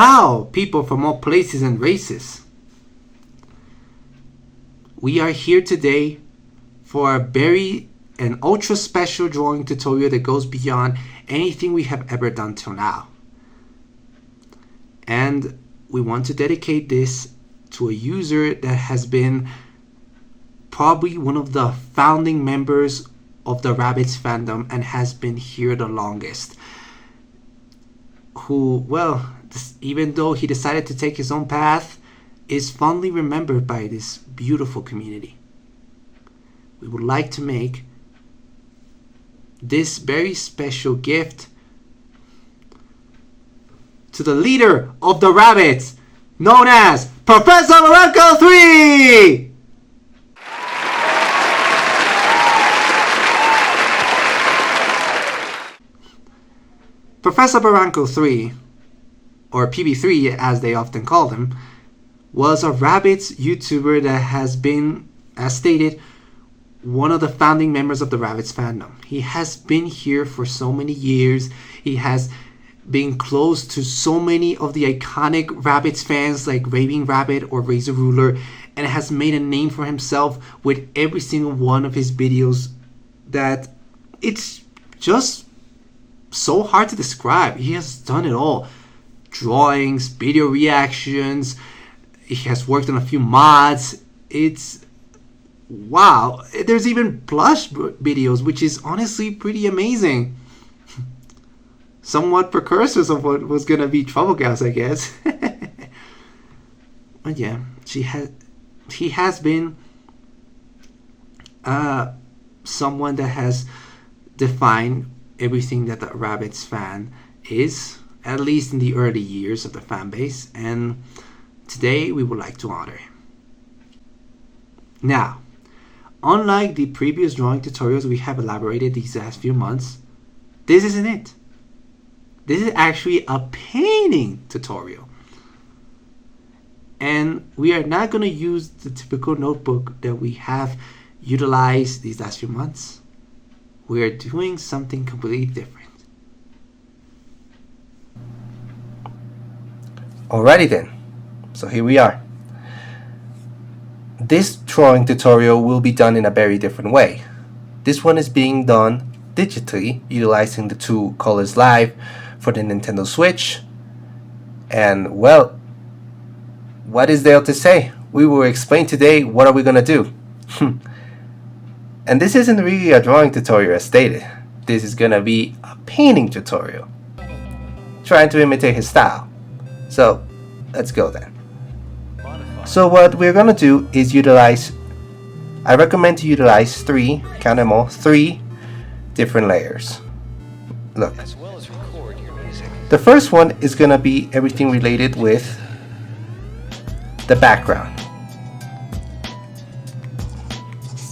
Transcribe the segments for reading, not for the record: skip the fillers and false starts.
How people from all places and races. We are here today for a very an ultra special drawing tutorial that goes beyond anything we have ever done till now. And we want to dedicate this to a user that has been probably one of the founding members of the Rabbids fandom and has been here the longest. Who, well, even though he decided to take his own path, is fondly remembered by this beautiful community. We would like to make this very special gift to the leader of the Rabbids, known as Professor Barranco 3! Professor Barranco 3, or PB3 as they often call him, was a Rabbids YouTuber that has been, as stated, one of the founding members of the Rabbids fandom. He has been here for so many years. He has been close to so many of the iconic Rabbids fans like Raving Rabbit or Razor Ruler, and has made a name for himself with every single one of his videos that it's just so hard to describe. He has done it all. Drawings, video reactions, he has worked on a few mods. It's wow. There's even plush videos, which is honestly pretty amazing. Somewhat precursors of what was gonna be Trouble Gals, I guess. But yeah, he has been someone that has defined everything that the Rabbids fan is, at least in the early years of the fan base, and today we would like to honor him. Now, unlike the previous drawing tutorials we have elaborated these last few months, this isn't it. This is actually a painting tutorial. And we are not going to use the typical notebook that we have utilized these last few months. We are doing something completely different. Alrighty then, so here we are. This drawing tutorial will be done in a very different way. This one is being done digitally, utilizing the two Colors Live for the Nintendo Switch. And well, what is there to say? We will explain today what are we gonna do. And this isn't really a drawing tutorial as stated. This is gonna be a painting tutorial, trying to imitate his style. So let's go then. So what we're gonna do is I recommend to utilize count them all, 3 different layers. Look, the first one is gonna be everything related with the background.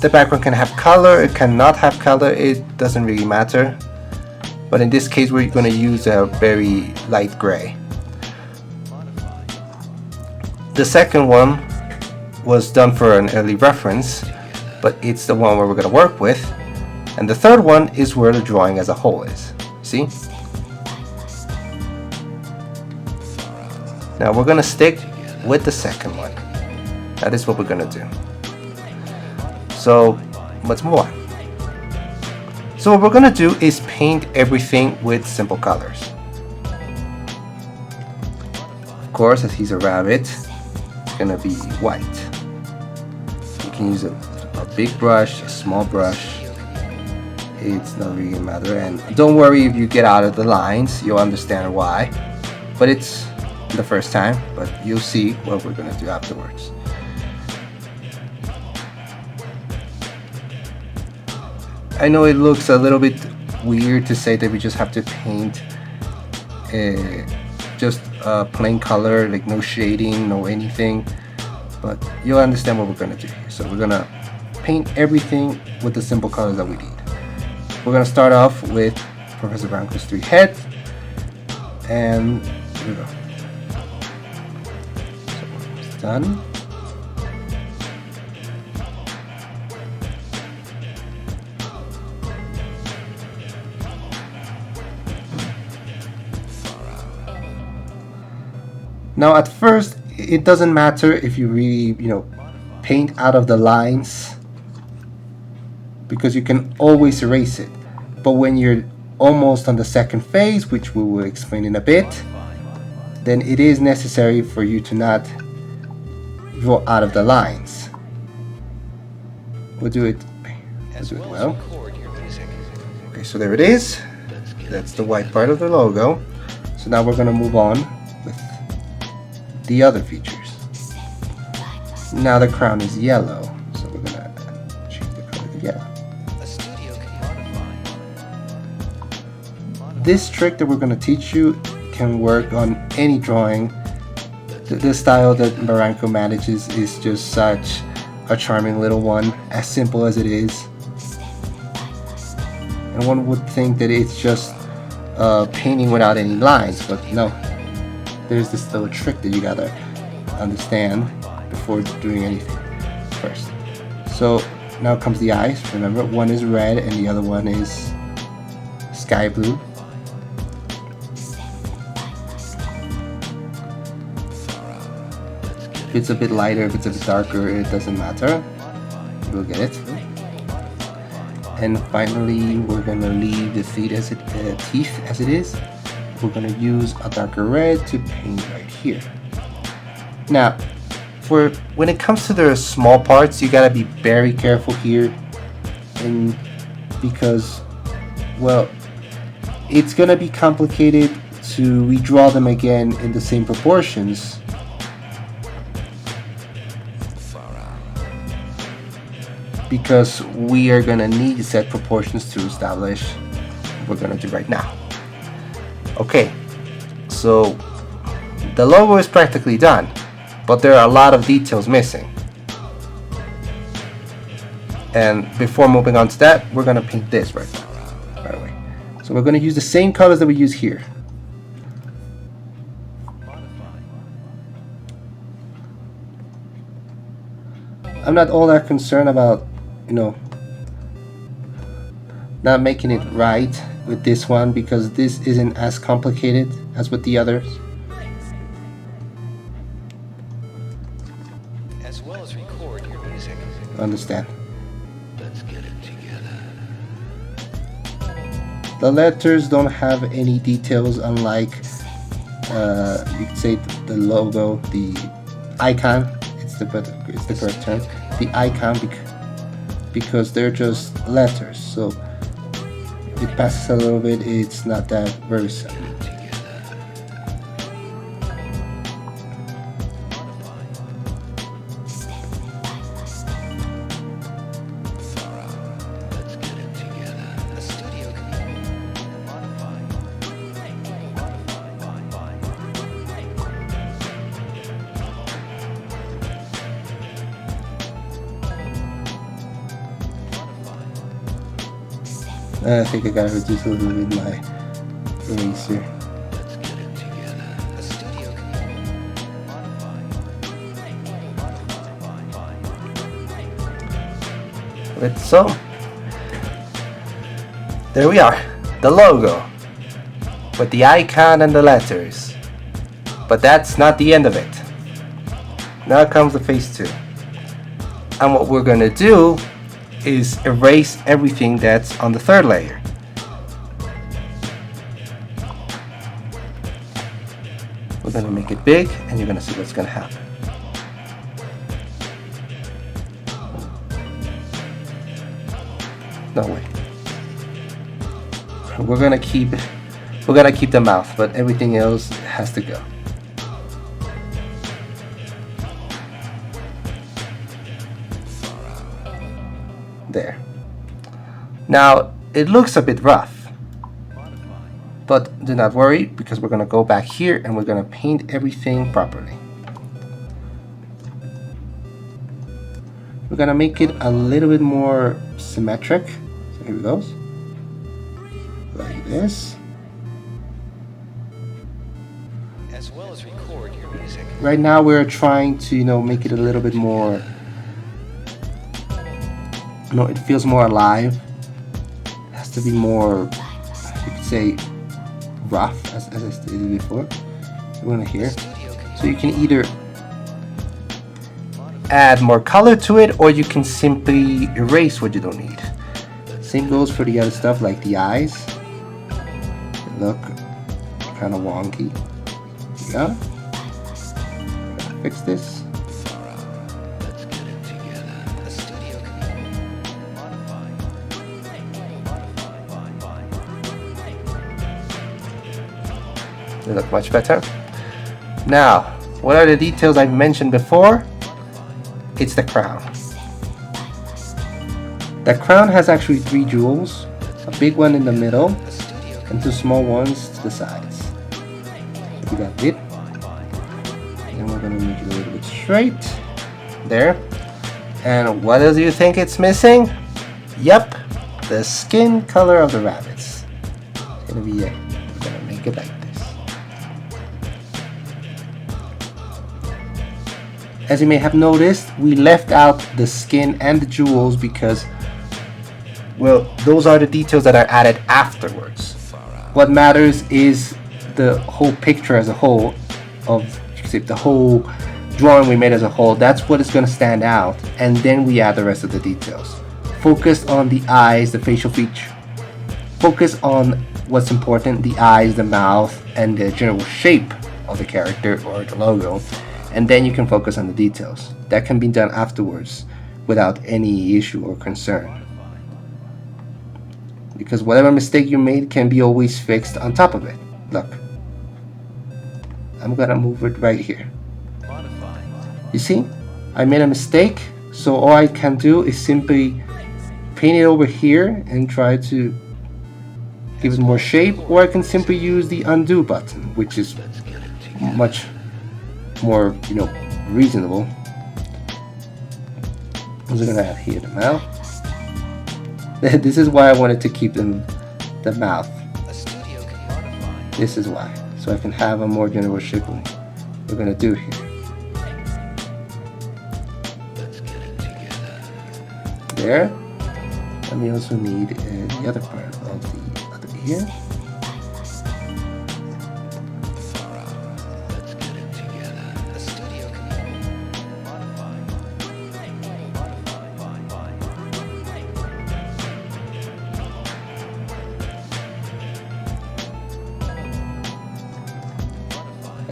The background can have color, it cannot have color, it doesn't really matter. But in this case we're gonna use a very light gray. The second one was done for an early reference, but it's the one where we're going to work with. And the third one is where the drawing as a whole is. See? Now we're going to stick with the second one. That is what we're going to do. So let's move on. So what we're going to do is paint everything with simple colors. Of course, as he's a rabbit, gonna be white. You can use a big brush, a small brush. It's not really a matter, and don't worry if you get out of the lines, you'll understand why. But it's the first time, but you'll see what we're gonna do afterwards. I know it looks a little bit weird to say that we just have to paint just a plain color, like no shading, no anything, but you'll understand what we're gonna do here. So we're gonna paint everything with the simple colors that we need. We're gonna start off with Professor Barranco's 3 head, and here we go. So it's done. Now at first it doesn't matter if you really, paint out of the lines, because you can always erase it. But when you're almost on the second phase, which we will explain in a bit, then it is necessary for you to not draw out of the lines. We'll do it well. Okay, so there it is. That's the white part of the logo. So now we're going to move on with the other features. Now the crown is yellow, so we're going to change the color to yellow. This trick that we're going to teach you can work on any drawing. The style that Barranco manages is just such a charming little one, as simple as it is. And one would think that it's just painting without any lines, but no. There's this little trick that you gotta understand before doing anything first. So now comes the eyes. Remember, one is red and the other one is sky blue. If it's a bit lighter, if it's a bit darker, it doesn't matter. We'll get it. And finally, we're gonna leave the teeth as it is. We're gonna use a darker red to paint right here. Now, when it comes to the small parts, you gotta be very careful here, and because, well, it's gonna be complicated to redraw them again in the same proportions. Because we are gonna need set proportions to establish what we're gonna do right now. Okay, so the logo is practically done, but there are a lot of details missing. And before moving on to that, we're gonna paint this right away. So we're gonna use the same colors that we use here. I'm not all that concerned about not making it right with this one, because this isn't as complicated as with the others. As well as record your music. Understand? Let's get it together. The letters don't have any details, unlike you could say the logo, the icon. It's the correct term. The icon, because they're just letters, so if it passes a little bit, it's not that very subtle. I think I gotta reduce a little bit my eraser. Let's get it together. A studio So, there we are, the logo, with the icon and the letters. But that's not the end of it. Now comes the phase 2. And what we're gonna do is erase everything that's on the third layer. We're gonna make it big, and you're gonna see what's gonna happen. No way. We're gonna keep the mouth, but everything else has to go. There. Now it looks a bit rough, but do not worry, because we're gonna go back here and we're gonna paint everything properly. We're gonna make it a little bit more symmetric. So here it goes. Like this. as well as record your music. Right now we're trying to, make it a little bit more, it feels more alive. It has to be more, you could say, rough, as I stated before. We're gonna here. So you can either add more color to it, or you can simply erase what you don't need. Same goes for the other stuff like the eyes. They look kind of wonky. Yeah. Fix this. Let's get it together. A studio can modify. They look much better. Now, what are the details I mentioned before? It's the crown. The crown has actually 3 jewels, a big one in the middle, and 2 small ones to the sides. So we got it. And we're gonna make it a little bit straight. There. And what else do you think it's missing? Yep, the skin color of the rabbits. It's gonna be it. We're gonna make it like this. As you may have noticed, we left out the skin and the jewels because, well, those are the details that are added afterwards. What matters is the whole picture as a whole, of the whole drawing we made as a whole. That's what is going to stand out, and then we add the rest of the details. Focus on the eyes, the facial feature. Focus on what's important, the eyes, the mouth, and the general shape of the character or the logo. And then you can focus on the details. That can be done afterwards without any issue or concern. Because whatever mistake you made can be always fixed on top of it. Look. I'm gonna move it right here. You see? I made a mistake, so all I can do is simply paint it over here and try to give it more shape, or I can simply use the undo button, which is much more, reasonable. I'm just gonna add here the mouth. This is why I wanted to keep the mouth. This is why, so I can have a more general shape. We're gonna do here. There. And we also need the other part of the other ear.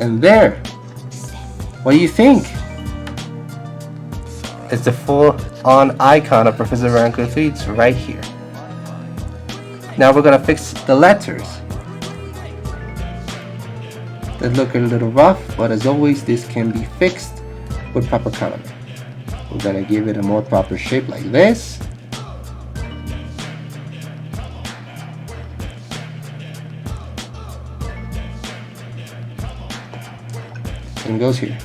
And there. What do you think? It's the full-on icon of Professor Barranco 3. It's right here. Now we're gonna fix the letters. They look a little rough, but as always, this can be fixed with proper coloring. We're gonna give it a more proper shape like this. And goes here.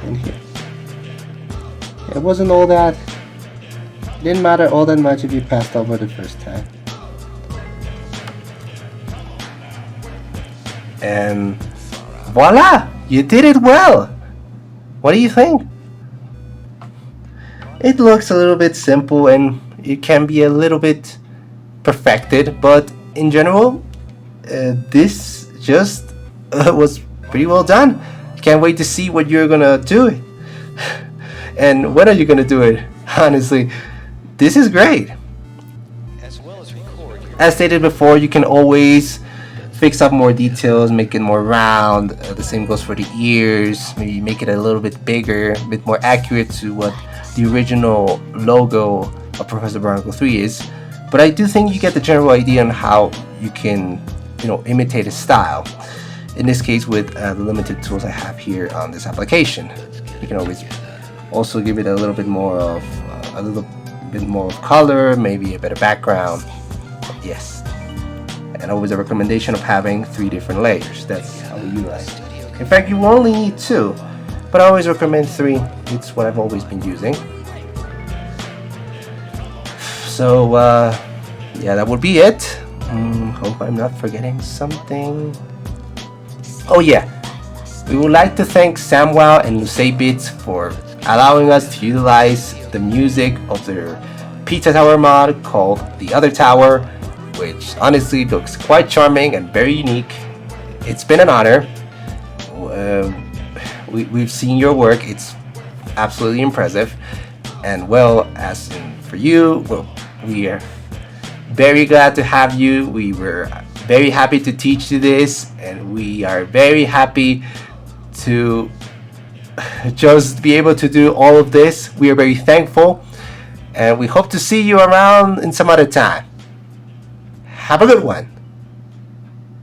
And here. It wasn't all that. Didn't matter all that much if you passed over the first time. And voila! You did it well! What do you think? It looks a little bit simple and it can be a little bit perfected, but in general, this just was pretty well done. Can't wait to see what you're gonna do. And when are you gonna do it? Honestly, this is great. As stated before, you can always fix up more details, make it more round. The same goes for the ears. Maybe make it a little bit bigger, a bit more accurate to what the original logo of Professor Barranco 3 is. But I do think you get the general idea on how you can, imitate his style. In this case, with the limited tools I have here on this application, you can always also give it a little bit more of color, maybe a better background. Yes. And always a recommendation of having 3 different layers. That's how we utilize it. In fact, you only need 2, but I always recommend 3. It's what I've always been using. So, yeah, that would be it. Hope I'm not forgetting something. Oh yeah, We would like to thank Samwow and Lucebits for allowing us to utilize the music of their Pizza Tower mod called The Other Tower, which honestly looks quite charming and very unique. It's been an honor. We've seen your work. It's absolutely impressive. And well, as for you, well, we are very glad to have you. We were very happy to teach you this, and we are very happy to just be able to do all of this. We are very thankful, and we hope to see you around in some other time. Have a good one.